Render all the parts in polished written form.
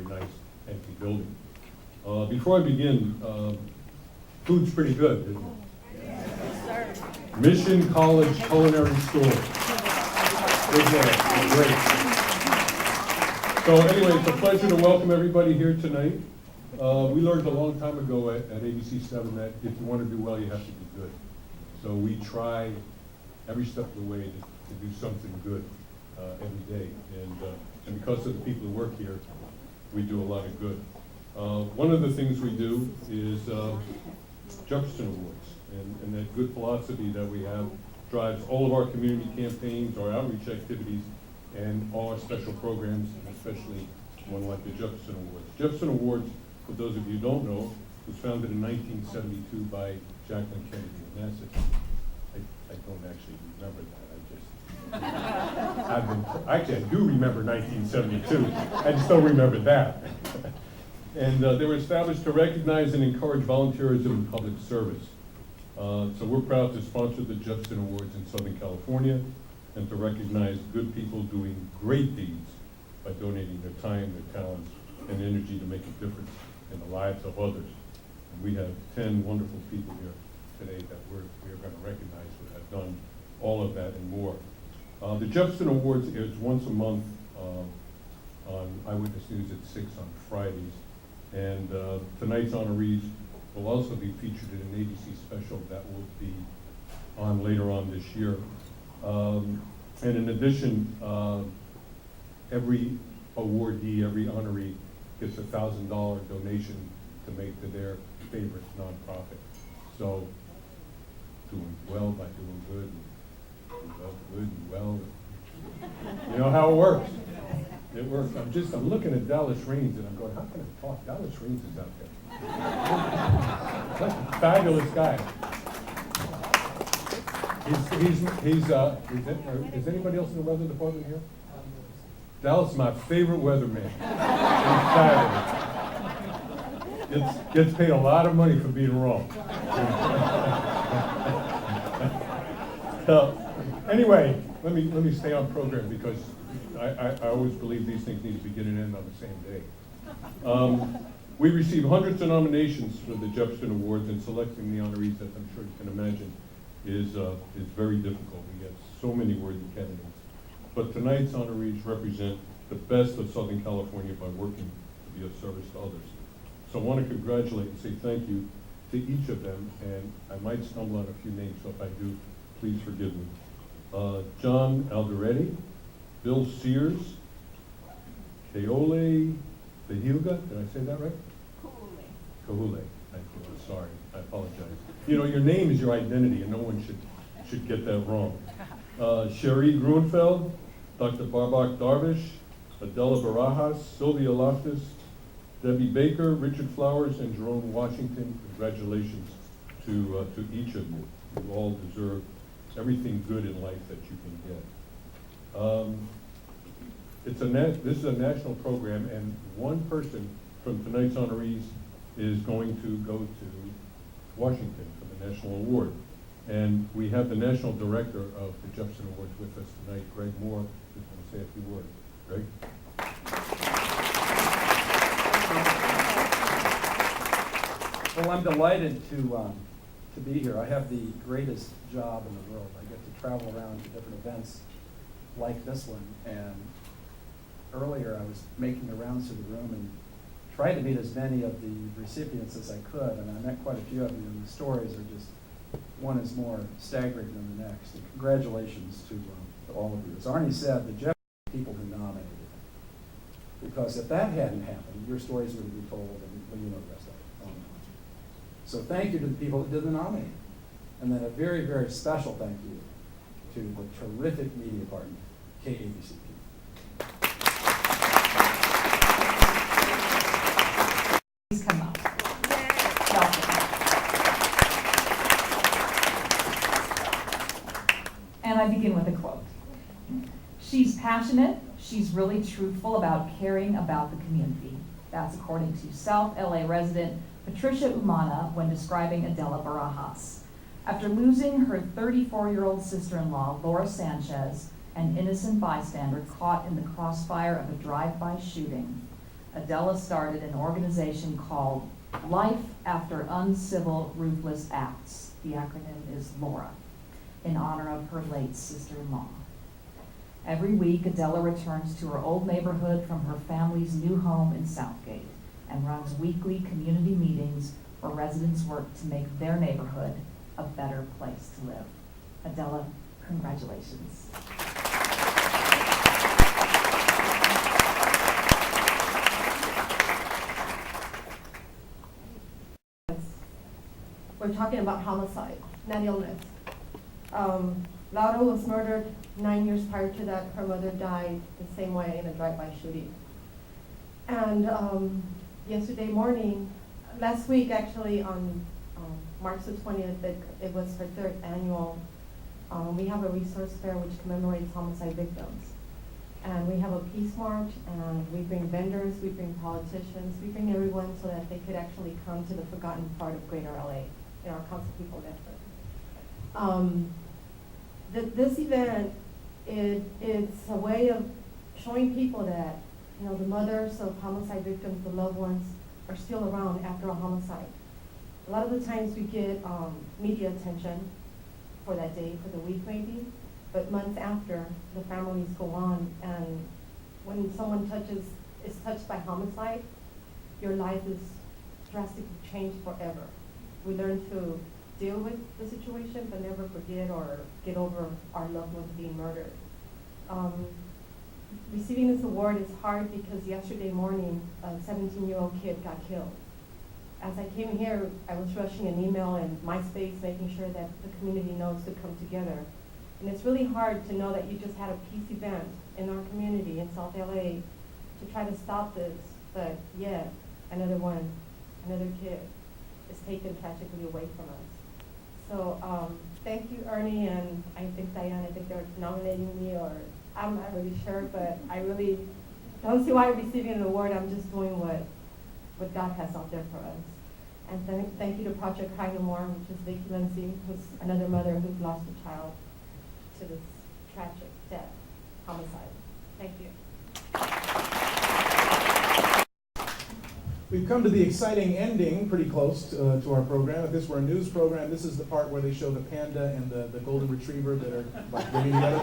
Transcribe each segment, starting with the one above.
nice empty building. Before I begin, food's pretty good, isn't it? Yes, sir. Mission College Culinary School. Great. So anyway, it's a pleasure to welcome everybody here tonight. We learned a long time ago at ABC7 that if you want to do well, you have to be good. So we try every step of the way to do something good every day. And because of the people who work here, we do a lot of good. One of the things we do is Jefferson Awards. And that good philosophy that we have drives all of our community campaigns, our outreach activities, and all our special programs, and especially one like the Jefferson Awards. Jefferson Awards, for those of you who don't know, was founded in 1972 by Jacqueline Kennedy Onassis. I don't actually remember that. Actually, I do remember 1972. I just don't remember that. And they were established to recognize and encourage volunteerism in public service. So we're proud to sponsor the Jefferson Awards in Southern California and to recognize good people doing great deeds by donating their time, their talents, and energy to make a difference in the lives of others. And we have 10 wonderful people here today that we're going to recognize who have done all of that and more. The Jefferson Awards airs once a month on Eyewitness News at 6 on Fridays. And tonight's honorees will also be featured in an ABC special that will be on later on this year. And in addition, every awardee, every honoree gets a $1,000 donation to make to their favorite nonprofit. So, doing well by doing good, and good and well. You know how it works. It works. I'm looking at Dallas Raines and I'm going, how can I talk? Dallas Raines is out there. Such a fabulous guy. Is anybody else in the weather department here? Dallas is my favorite weatherman. He's fabulous. Gets paid a lot of money for being wrong. So, anyway, let me stay on program because I always believe these things need to begin and end on the same day. We receive hundreds of nominations for the Jefferson Awards, and selecting the honorees, as I'm sure you can imagine, is very difficult. We get so many worthy candidates. But tonight's honorees represent the best of Southern California by working to be of service to others. So I want to congratulate and say thank you to each of them, and I might stumble on a few names, so if I do, please forgive me. John Alderetti, Bill Sears, Keole Behilga, did I say that right? Kahule. I'm sorry, I apologize. You know, your name is your identity, and no one should get that wrong. Sherry Grunfeld, Dr. Barbak Darvish, Adela Barajas, Sylvia Loftus, Debbie Baker, Richard Flowers, and Jerome Washington. Congratulations to each of you. You all deserve everything good in life that you can get. This is a national program, and one person from tonight's honorees is going to go to Washington for the National Award. And we have the National Director of the Jefferson Awards with us tonight, Greg Moore. Just want to say a few words. Greg? Well, I'm delighted to be here. I have the greatest job in the world. I get to travel around to different events like this one. And earlier I was making the rounds to the room and tried to meet as many of the recipients as I could. And I met quite a few of you, and the stories are just, one is more staggering than the next. And congratulations to all of you. As Arnie said, the Jefferson people who nominated him. Because if that hadn't happened, your stories would be told, and well, you know the rest of it. So thank you to the people that did the nominating. And then a very, very special thank you to the terrific media partner, KABC. Please come up. And I begin with a quote. She's passionate, she's really truthful about caring about the community. That's according to South LA resident Patricia Umana when describing Adela Barajas. After losing her 34-year-old sister-in-law, Laura Sanchez, an innocent bystander caught in the crossfire of a drive-by shooting, Adela started an organization called Life After Uncivil Ruthless Acts. The acronym is LAURA, in honor of her late sister-in-law. Every week, Adela returns to her old neighborhood from her family's new home in Southgate and runs weekly community meetings where residents work to make their neighborhood a better place to live. Adela, congratulations. We're talking about homicide, not illness. Laura was murdered 9 years prior to that. Her mother died the same way in a drive-by shooting. And yesterday morning, last week actually on March the 20th, it was her third annual. We have a resource fair which commemorates homicide victims. And we have a peace march, and we bring vendors, we bring politicians, we bring everyone so that they could actually come to the forgotten part of Greater LA in our Council People Network. This event, it's a way of showing people that, you know, the mothers of homicide victims, the loved ones, are still around after a homicide. A lot of the times we get media attention for that day, for the week maybe, but months after, the families go on, and when someone is touched by homicide, your life is drastically changed forever. We learn to deal with the situation, but never forget or get over our loved ones being murdered. Receiving this award is hard because yesterday morning, a 17-year-old kid got killed. As I came here, I was rushing an email and MySpace, making sure that the community knows to come together. And it's really hard to know that you just had a peace event in our community in South LA to try to stop this, but yet another kid is taken tragically away from us. So thank you, Ernie, and I think Diane, I think they're nominating me, or I'm not really sure, but I really don't see why I'm receiving an award. I'm just doing what God has out there for us. And thank you to Project Cry No More, which is Vicki Lindsay, who's another mother who's lost a child to this tragic death, homicide. Thank you. We've come to the exciting ending, pretty close to our program. If this were a news program, this is the part where they show the panda and the golden retriever that are like living together.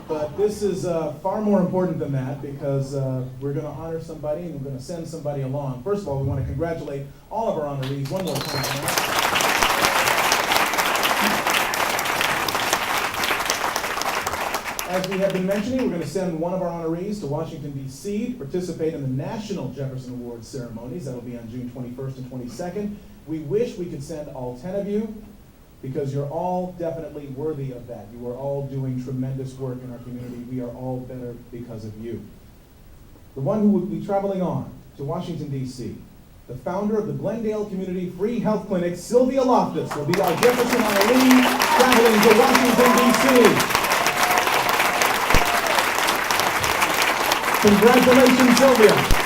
But this is far more important than that, because we're going to honor somebody and we're going to send somebody along. First of all, we want to congratulate all of our honorees one more time tonight. As we have been mentioning, we're going to send one of our honorees to Washington, D.C. to participate in the National Jefferson Awards ceremonies. That'll be on June 21st and 22nd. We wish we could send all 10 of you, because you're all definitely worthy of that. You are all doing tremendous work in our community. We are all better because of you. The one who will be traveling on to Washington, D.C., the founder of the Glendale Community Free Health Clinic, Sylvia Loftus, will be our Jefferson Honoree traveling to Washington, D.C. Congratulations, Sylvia.